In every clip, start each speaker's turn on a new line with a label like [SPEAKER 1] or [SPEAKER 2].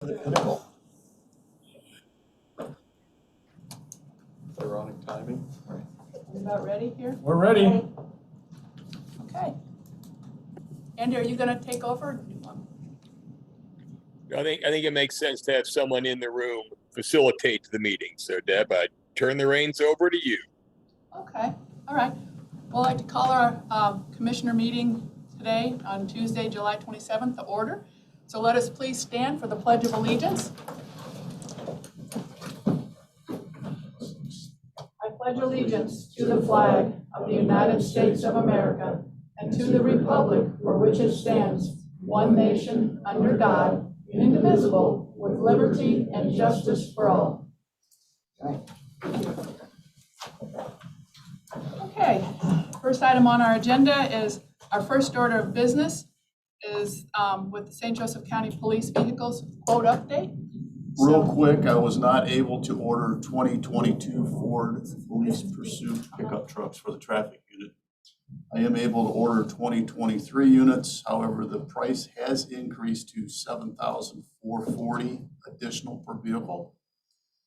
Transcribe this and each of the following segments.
[SPEAKER 1] Critical.
[SPEAKER 2] Ironic timing.
[SPEAKER 3] You about ready here?
[SPEAKER 1] We're ready.
[SPEAKER 3] Okay. Andy, are you gonna take over?
[SPEAKER 4] I think it makes sense to have someone in the room facilitate the meeting. So Deb, I turn the reins over to you.
[SPEAKER 3] Okay, all right. We'd like to call our commissioner meeting today on Tuesday, July 27th to order. So let us please stand for the Pledge of Allegiance. I pledge allegiance to the flag of the United States of America and to the republic for which it stands, one nation, under God, indivisible, with liberty and justice for all. Okay, first item on our agenda is our first order of business is with the St. Joseph County Police Vehicles quote update.
[SPEAKER 2] Real quick, I was not able to order 2022 Ford Police Pursuit pickup trucks for the traffic unit. I am able to order 2023 units. However, the price has increased to $7,440 additional per vehicle.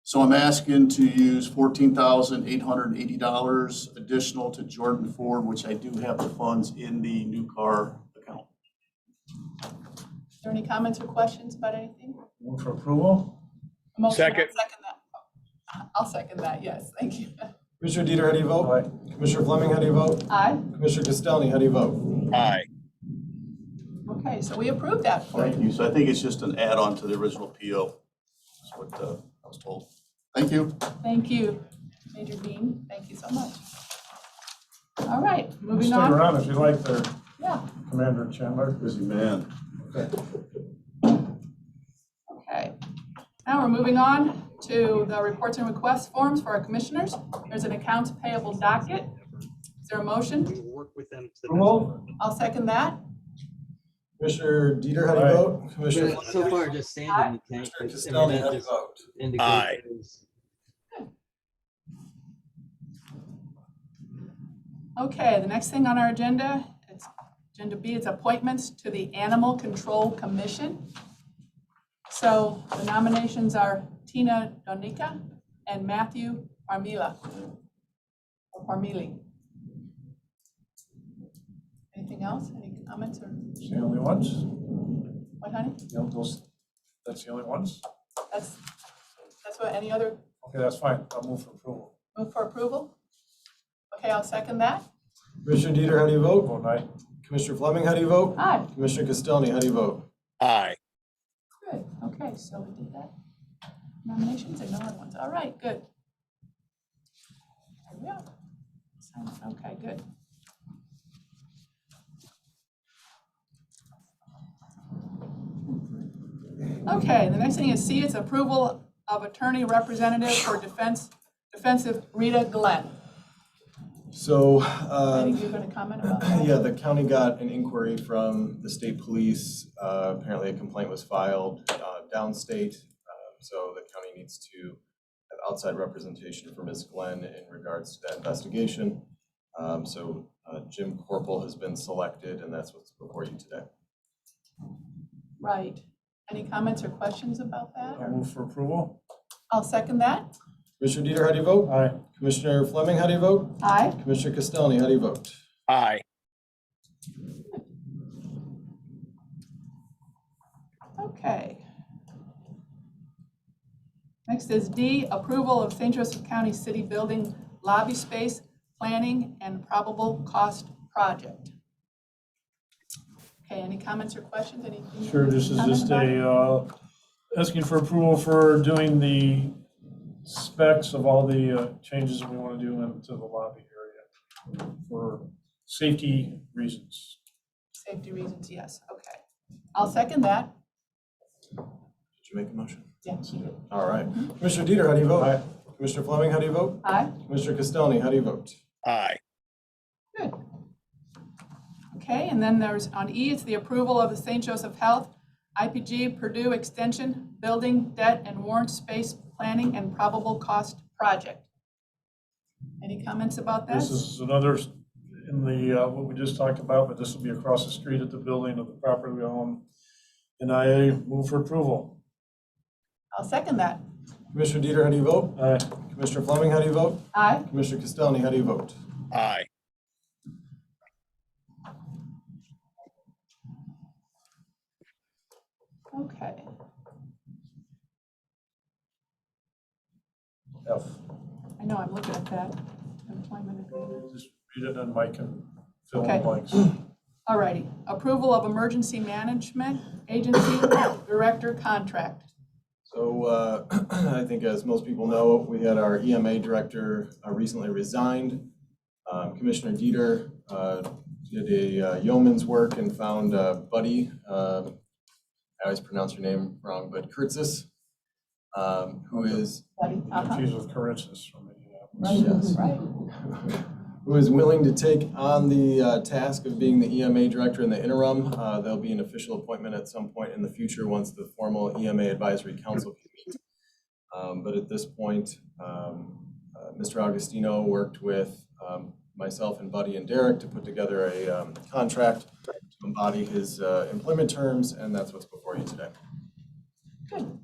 [SPEAKER 2] So I'm asking to use $14,880 additional to Jordan Ford, which I do have the funds in the new car account.
[SPEAKER 3] Is there any comments or questions about anything?
[SPEAKER 1] Move for approval.
[SPEAKER 3] Motion,
[SPEAKER 4] Second.
[SPEAKER 3] I'll second that. I'll second that, yes, thank you.
[SPEAKER 5] Commissioner Dieter, how do you vote?
[SPEAKER 1] Aye.
[SPEAKER 5] Commissioner Fleming, how do you vote?
[SPEAKER 3] Aye.
[SPEAKER 5] Commissioner Castelny, how do you vote?
[SPEAKER 4] Aye.
[SPEAKER 3] Okay, so we approved that for
[SPEAKER 2] Thank
[SPEAKER 3] you.
[SPEAKER 2] you. So I think it's just an add-on to the original PO. That's what I was told. Thank you.
[SPEAKER 3] Thank you, Major Dean, thank you so much. All right, moving
[SPEAKER 1] Stick
[SPEAKER 3] on.
[SPEAKER 1] around if you like there,
[SPEAKER 3] Yeah,
[SPEAKER 1] Commander Chandler.
[SPEAKER 2] Busy man.
[SPEAKER 3] okay. Now we're moving on to the reports and requests forms for our commissioners. There's an accounts payable docket. Is there a motion?
[SPEAKER 6] We will work with them to the
[SPEAKER 1] Approval.
[SPEAKER 3] I'll second that.
[SPEAKER 5] Commissioner Dieter, how do you
[SPEAKER 1] Aye.
[SPEAKER 5] vote? Commissioner
[SPEAKER 6] next. So far, just standing, you can't.
[SPEAKER 5] Commissioner
[SPEAKER 6] I
[SPEAKER 5] Castelny,
[SPEAKER 6] mean,
[SPEAKER 5] how
[SPEAKER 6] that
[SPEAKER 5] do you
[SPEAKER 6] just
[SPEAKER 5] vote?
[SPEAKER 6] indicates
[SPEAKER 4] Aye.
[SPEAKER 6] there's-
[SPEAKER 3] Okay, the next thing on our agenda, it's agenda B, is appointments to the Animal Control Commission. So the nominations are Tina Donica and Matthew Parmila. Or Parmili. Anything else? Any comments or
[SPEAKER 1] It's the only ones.
[SPEAKER 3] what, honey?
[SPEAKER 1] That's the only ones.
[SPEAKER 3] That's what, any other
[SPEAKER 1] Okay, that's fine. I'll move for approval.
[SPEAKER 3] move for approval? Okay, I'll second that.
[SPEAKER 5] Commissioner Dieter, how do you vote?
[SPEAKER 1] Vote aye.
[SPEAKER 5] Commissioner Fleming, how do you vote?
[SPEAKER 3] Aye.
[SPEAKER 5] Commissioner Castelny, how do you vote?
[SPEAKER 4] Aye.
[SPEAKER 3] Good, okay, so we did that. Nominations and no other ones, all right, good. There we are. Okay, good. Okay, the next thing is C, is approval of attorney representative for defensive Rita Glenn.
[SPEAKER 5] So,
[SPEAKER 3] I think you're gonna comment about that?
[SPEAKER 5] yeah, the county got an inquiry from the state police. Apparently a complaint was filed downstate. So the county needs to have outside representation for Ms. Glenn in regards to that investigation. So Jim Corporal has been selected, and that's what's before you today.
[SPEAKER 3] Right. Any comments or questions about that?
[SPEAKER 1] I'll move for approval.
[SPEAKER 3] I'll second that.
[SPEAKER 5] Commissioner Dieter, how do you vote?
[SPEAKER 1] Aye.
[SPEAKER 5] Commissioner Fleming, how do you vote?
[SPEAKER 3] Aye.
[SPEAKER 5] Commissioner Castelny, how do you vote?
[SPEAKER 4] Aye.
[SPEAKER 3] Okay. Next is D, approval of St. Joseph County City Building Lobby Space Planning and Probable Cost Project. Okay, any comments or questions? Anything?
[SPEAKER 1] Sure, this is
[SPEAKER 3] Comment
[SPEAKER 1] just
[SPEAKER 3] about it?
[SPEAKER 1] asking for approval for doing the specs of all the changes that we want to do into the lobby area for safety reasons.
[SPEAKER 3] Safety reasons, yes, okay. I'll second that.
[SPEAKER 5] Did you make a motion?
[SPEAKER 3] Yes, you did.
[SPEAKER 5] All right. Commissioner Dieter, how do you vote?
[SPEAKER 1] Aye.
[SPEAKER 5] Commissioner Fleming, how do you vote?
[SPEAKER 3] Aye.
[SPEAKER 5] Commissioner Castelny, how do you vote?
[SPEAKER 4] Aye.
[SPEAKER 3] Good. Okay, and then there's, on E, it's the approval of the St. Joseph Health, IPG Purdue Extension, Building, Debt, and Warrant Space Planning and Probable Cost Project. Any comments about that?
[SPEAKER 1] This is another in the, what we just talked about, but this will be across the street at the building of the property we own. And I move for approval.
[SPEAKER 3] I'll second that.
[SPEAKER 5] Commissioner Dieter, how do you vote?
[SPEAKER 1] Aye.
[SPEAKER 5] Commissioner Fleming, how do you vote?
[SPEAKER 3] Aye.
[SPEAKER 5] Commissioner Castelny, how do you vote?
[SPEAKER 4] Aye.
[SPEAKER 3] Okay.
[SPEAKER 1] F.
[SPEAKER 3] I know, I'm looking at that. Employment agreement.
[SPEAKER 1] Just read it and Mike can fill in the
[SPEAKER 3] Okay.
[SPEAKER 1] blanks.
[SPEAKER 3] All righty. Approval of Emergency Management Agency Director Contract.
[SPEAKER 5] So I think as most people know, we had our EMA director recently resigned. Commissioner Dieter did a yeoman's work and found Buddy, I always pronounce your name wrong, but Kurtzis, who is,
[SPEAKER 1] Confused with Caritzis from Indianapolis.
[SPEAKER 5] yes,
[SPEAKER 3] Right.
[SPEAKER 5] who is willing to take on the task of being the EMA director in the interim. There'll be an official appointment at some point in the future once the formal EMA Advisory Council can meet. But at this point, Mr. Augustino worked with myself and Buddy and Derek to put together a contract to embody his employment terms, and that's what's before you today.
[SPEAKER 3] Good.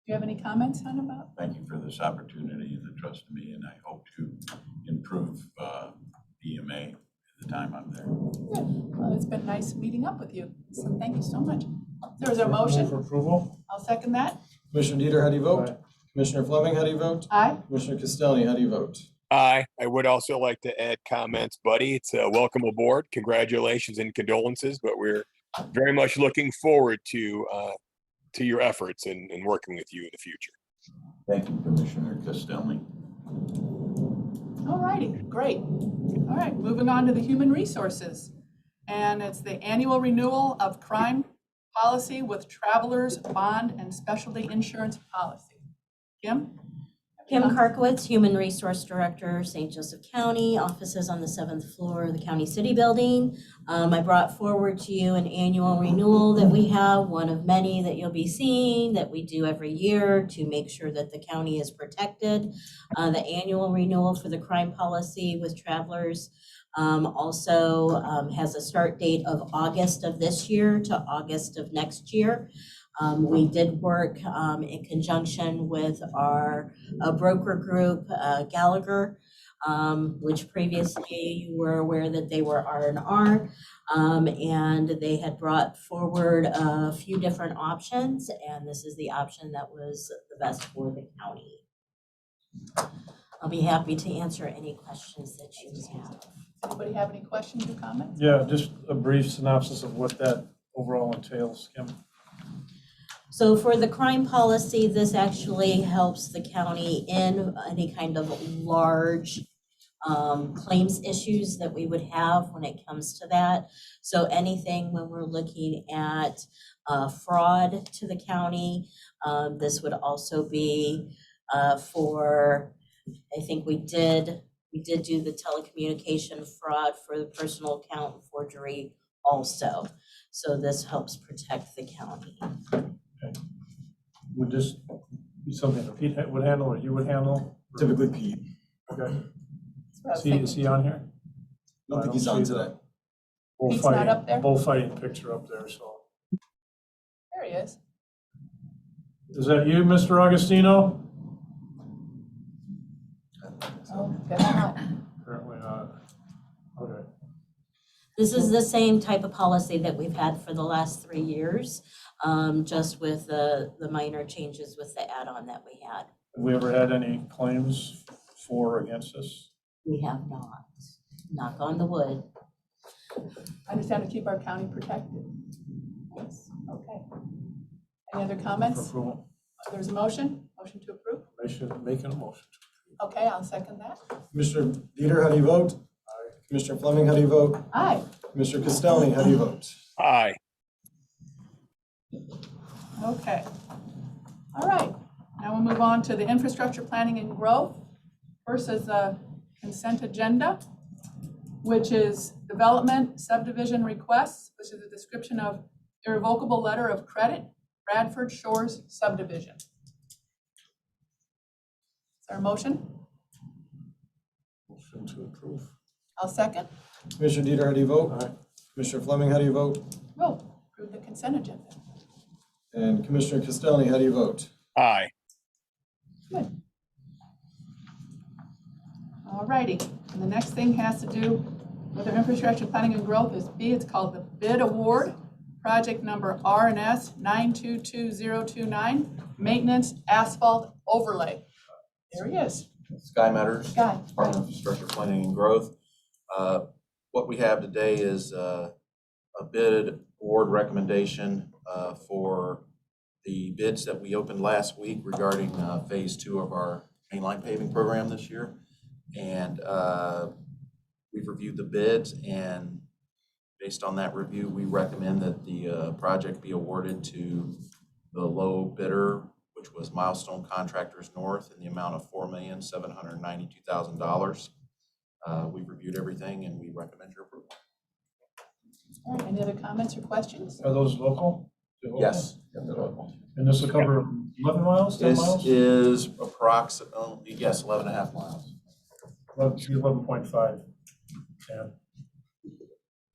[SPEAKER 3] Do you have any comments on about?
[SPEAKER 7] Thank you for this opportunity and the trust in me, and I hope to improve EMA at the time I'm there.
[SPEAKER 3] Good. Well, it's been nice meeting up with you, so thank you so much. There was a
[SPEAKER 1] Move
[SPEAKER 3] motion.
[SPEAKER 1] for approval?
[SPEAKER 3] I'll second that.
[SPEAKER 5] Commissioner Dieter, how do you vote?
[SPEAKER 1] Aye.
[SPEAKER 5] Commissioner Fleming, how do you vote?
[SPEAKER 3] Aye.
[SPEAKER 5] Commissioner Castelny, how do you vote?
[SPEAKER 4] Aye. I would also like to add comments, Buddy. It's a welcome aboard. Congratulations and condolences, but we're very much looking forward to your efforts and working with you in the future.
[SPEAKER 7] Thank you, Commissioner Castelny.
[SPEAKER 3] All righty, great. All right, moving on to the Human Resources. And it's the annual renewal of crime policy with Travelers Bond and Specialty Insurance Policy. Kim?
[SPEAKER 8] Kim Karkowitz, Human Resource Director, St. Joseph County, offices on the 7th floor of the County City Building. I brought forward to you an annual renewal that we have, one of many that you'll be seeing that we do every year to make sure that the county is protected. The annual renewal for the crime policy with Travelers also has a start date of August of this year to August of next year. We did work in conjunction with our broker group, Gallagher, which previously you were aware that they were R&R, and they had brought forward a few different options, and this is the option that was the best for the county. I'll be happy to answer any questions that you have.
[SPEAKER 3] Anybody have any questions or comments?
[SPEAKER 1] Yeah, just a brief synopsis of what that overall entails, Kim.
[SPEAKER 8] So for the crime policy, this actually helps the county in any kind of large claims issues that we would have when it comes to that. So anything when we're looking at fraud to the county, this would also be for, I think we did do the telecommunication fraud for the personal account forgery also. So this helps protect the county.
[SPEAKER 1] Would this be something that Pete would handle or you would handle?
[SPEAKER 5] Typically Pete.
[SPEAKER 1] Okay.
[SPEAKER 3] That's what I was
[SPEAKER 1] Is he on here?
[SPEAKER 5] I don't think he's on today.
[SPEAKER 3] Pete's not up there?
[SPEAKER 1] Bullfighting picture up there, so.
[SPEAKER 3] There he is.
[SPEAKER 1] Is that you, Mr. Augustino?
[SPEAKER 3] Oh, guess not.
[SPEAKER 1] Apparently not. Okay.
[SPEAKER 8] This is the same type of policy that we've had for the last 3 years, just with the minor changes with the add-on that we had.
[SPEAKER 1] Have we ever had any claims for or against us?
[SPEAKER 8] We have not. Knock on the wood.
[SPEAKER 3] I understand to keep our county protected. Yes, okay. Any other
[SPEAKER 1] For
[SPEAKER 3] comments?
[SPEAKER 1] approval?
[SPEAKER 3] There's a motion to approve?
[SPEAKER 1] Making a motion.
[SPEAKER 3] Okay, I'll second that.
[SPEAKER 5] Commissioner Dieter, how do you vote? Commissioner Fleming, how do you vote?
[SPEAKER 3] Aye.
[SPEAKER 5] Commissioner Castelny, how do you vote?
[SPEAKER 4] Aye.
[SPEAKER 3] Okay. All right. Now we'll move on to the infrastructure planning and growth. First is the consent agenda, which is development subdivision requests, which is a description of irrevocable letter of credit, Bradford Shores subdivision. Is there a motion?
[SPEAKER 1] Motion to approve.
[SPEAKER 3] I'll second.
[SPEAKER 5] Commissioner Dieter, how do you vote?
[SPEAKER 1] Aye.
[SPEAKER 5] Commissioner Fleming, how do you vote?
[SPEAKER 3] Oh, approve the consent agenda.
[SPEAKER 5] And Commissioner Castelny, how do you vote?
[SPEAKER 4] Aye.
[SPEAKER 3] All righty, and the next thing has to do with our infrastructure planning and growth is B, it's called the bid award, project number RNS 922029, maintenance asphalt overlay. There he is,
[SPEAKER 9] Sky Matters,
[SPEAKER 3] Guy.
[SPEAKER 9] Department of Infrastructure Planning and Growth. What we have today is a bid award recommendation for the bids that we opened last week regarding phase 2 of our mainline paving program this year. And we've reviewed the bids, and based on that review, we recommend that the project be awarded to the low bidder, which was Milestone Contractors North, in the amount of $4,792,000. We've reviewed everything and we recommend your approval.
[SPEAKER 3] All right, any other comments or questions?
[SPEAKER 1] Are those local? They're local?
[SPEAKER 9] Yes.
[SPEAKER 1] And this will cover 11 miles, 10
[SPEAKER 9] This
[SPEAKER 1] miles?
[SPEAKER 9] is approximately, yes, 11 and a half miles.
[SPEAKER 1] 11.5. Yeah.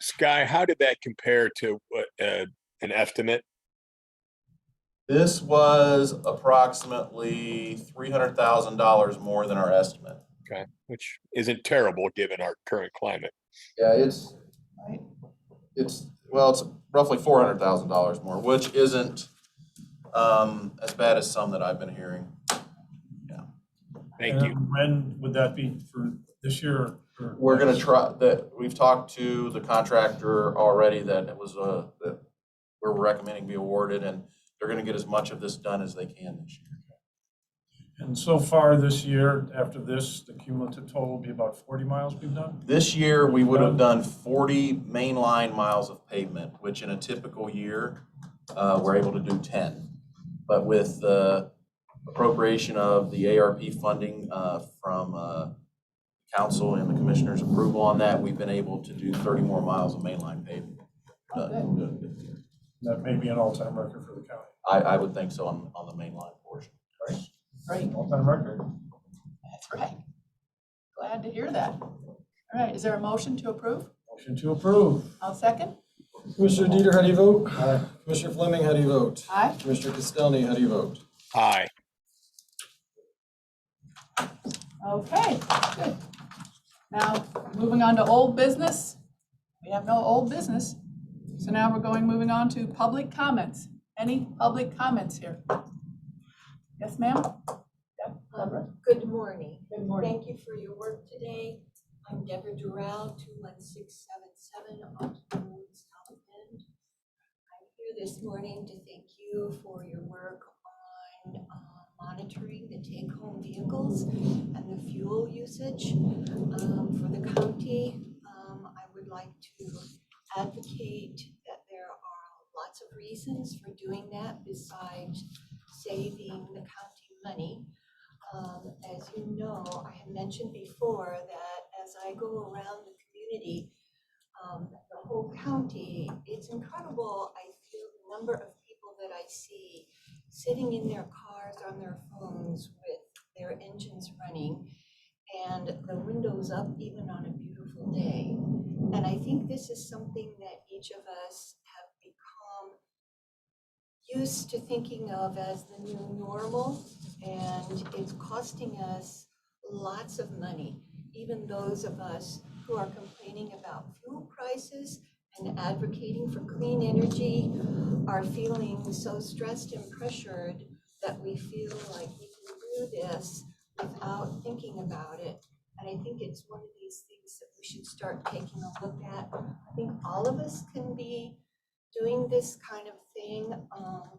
[SPEAKER 4] Sky, how did that compare to what, an estimate?
[SPEAKER 9] This was approximately $300,000 more than our estimate.
[SPEAKER 4] Okay, which isn't terrible given our current climate.
[SPEAKER 9] Yeah, it's
[SPEAKER 3] Right.
[SPEAKER 9] well, it's roughly $400,000 more, which isn't as bad as some that I've been hearing.
[SPEAKER 4] Thank you.
[SPEAKER 1] And when would that be, for this year? Or
[SPEAKER 9] We're gonna try that. We've talked to the contractor already that it was that we're recommending be awarded, and they're gonna get as much of this done as they can this year.
[SPEAKER 1] And so far this year, after this, the cumulative total will be about 40 miles we've done?
[SPEAKER 9] This year, we would have done 40 mainline miles of pavement, which in a typical year, we're able to do 10. But with the appropriation of the ARP funding from council and the commissioner's approval on that, we've been able to do 30 more miles of mainline pavement.
[SPEAKER 1] That may be an all-time record for the county.
[SPEAKER 9] I would think so on the mainline portion.
[SPEAKER 3] Great,
[SPEAKER 1] All-time record.
[SPEAKER 3] that's right. Glad to hear that. All right, is there a motion to approve?
[SPEAKER 1] Motion to approve.
[SPEAKER 3] I'll second.
[SPEAKER 10] Commissioner Dieter, how do you vote?
[SPEAKER 1] Aye.
[SPEAKER 10] Commissioner Fleming, how do you vote?
[SPEAKER 3] Aye.
[SPEAKER 10] Commissioner Castelny, how do you vote?
[SPEAKER 4] Aye.
[SPEAKER 3] Okay, good. Now, moving on to old business. We have no old business. So now we're moving on to public comments. Any public comments here? Yes, ma'am? Yep, Deborah.
[SPEAKER 11] Good morning.
[SPEAKER 3] Good morning.
[SPEAKER 11] Thank you for your work today. I'm Deborah Durrell, 21677 Austin Road, South Bend. I'm here this morning to thank you for your work on monitoring the take-home vehicles and the fuel usage for the county. I would like to advocate that there are lots of reasons for doing that besides saving the county money. As you know, I have mentioned before that as I go around the community, the whole county, it's incredible. I feel the number of people that I see sitting in their cars on their phones with their engines running and the windows up even on a beautiful day. And I think this is something that each of us have become used to thinking of as the new normal, and it's costing us lots of money. Even those of us who are complaining about fuel prices and advocating for clean energy are feeling so stressed and pressured that we feel like we can do this without thinking about it. And I think it's one of these things that we should start taking a look at. I think all of us can be doing this kind of thing on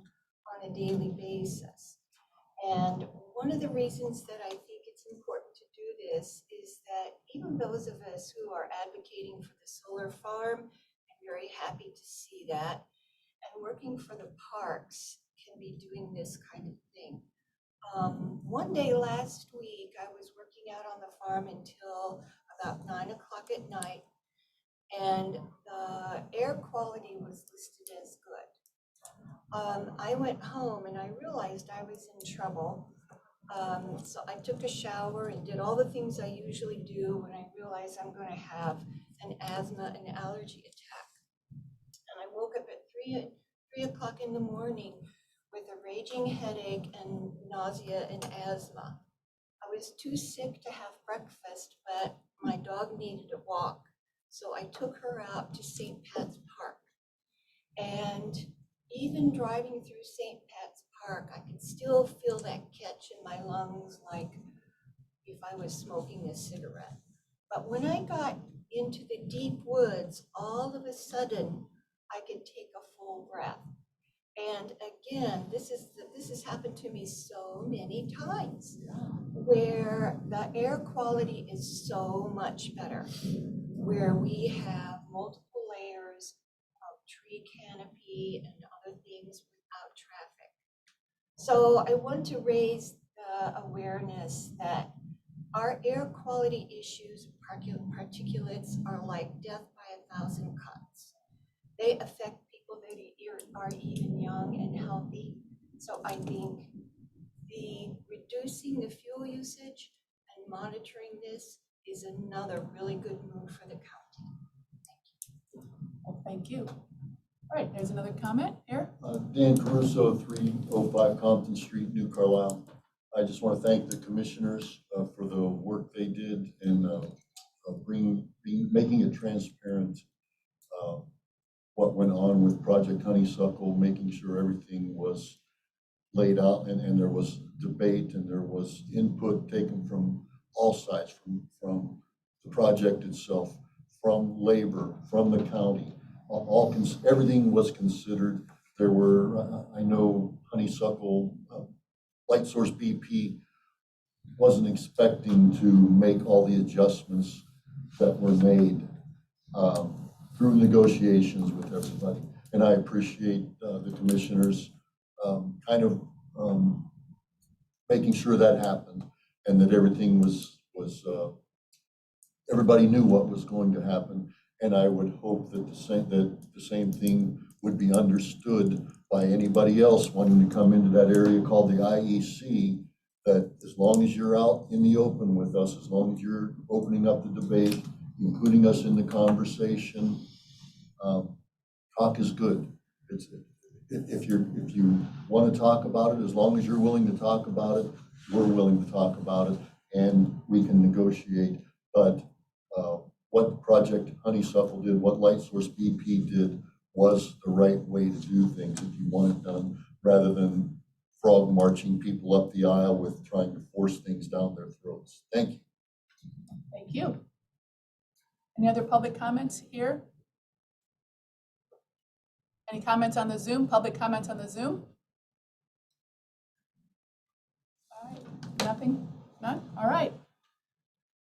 [SPEAKER 11] a daily basis. And one of the reasons that I think it's important to do this is that even those of us who are advocating for the solar farm, I'm very happy to see that, and working for the parks can be doing this kind of thing. One day last week, I was working out on the farm until about 9 o'clock at night, and the air quality was listed as good. I went home and I realized I was in trouble. So I took a shower and did all the things I usually do when I realize I'm going to have an asthma and allergy attack. And I woke up at 3 o'clock in the morning with a raging headache and nausea and asthma. I was too sick to have breakfast, but my dog needed a walk. So I took her out to St. Pat's Park. And even driving through St. Pat's Park, I could still feel that catch in my lungs like if I was smoking a cigarette. But when I got into the deep woods, all of a sudden, I could take a full breath. And again, this has happened to me so many times, where the air quality is so much better, where we have multiple layers of tree canopy and other things without traffic. So I want to raise the awareness that our air quality issues, particulates, are like death by 1,000 cuts. They affect people that are even young and healthy. So I think reducing the fuel usage and monitoring this is another really good move for the county.
[SPEAKER 3] Well, thank you. All right, there's another comment here.
[SPEAKER 12] Dan Caruso, 305 Compton Street, New Carlisle. I just want to thank the commissioners for the work they did in making it transparent what went on with Project Honeysuckle, making sure everything was laid out and there was debate and there was input taken from all sides, from the project itself, from labor, from the county. Everything was considered. There were, I know Honeysuckle, Light Source BP wasn't expecting to make all the adjustments that were made through negotiations with everybody. And I appreciate the commissioners making sure that happened and that everything was everybody knew what was going to happen. And I would hope that the same thing would be understood by anybody else wanting to come into that area called the IEC, that as long as you're out in the open with us, as long as you're opening up the debate, including us in the conversation, talk is good. If you want to talk about it, as long as you're willing to talk about it, we're willing to talk about it, and we can negotiate. But what Project Honeysuckle did, what Light Source BP did, was the right way to do things if you want it done, rather than frog marching people up the aisle with trying to force things down their throats. Thank you.
[SPEAKER 3] Thank you. Any other public comments here? Any comments on the Zoom? Public comments on the Zoom? All right, nothing? None? All right.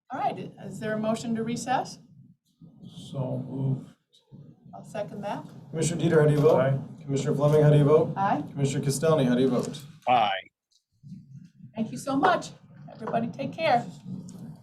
[SPEAKER 3] All right, is there a motion to recess?
[SPEAKER 1] So moved.
[SPEAKER 3] I'll second that.
[SPEAKER 10] Commissioner Dieter, how do you vote?
[SPEAKER 1] Aye.
[SPEAKER 10] Commissioner Fleming, how do you vote?
[SPEAKER 3] Aye.
[SPEAKER 10] Commissioner Castelny, how do you vote?
[SPEAKER 4] Aye.
[SPEAKER 3] Thank you so much. Everybody take care.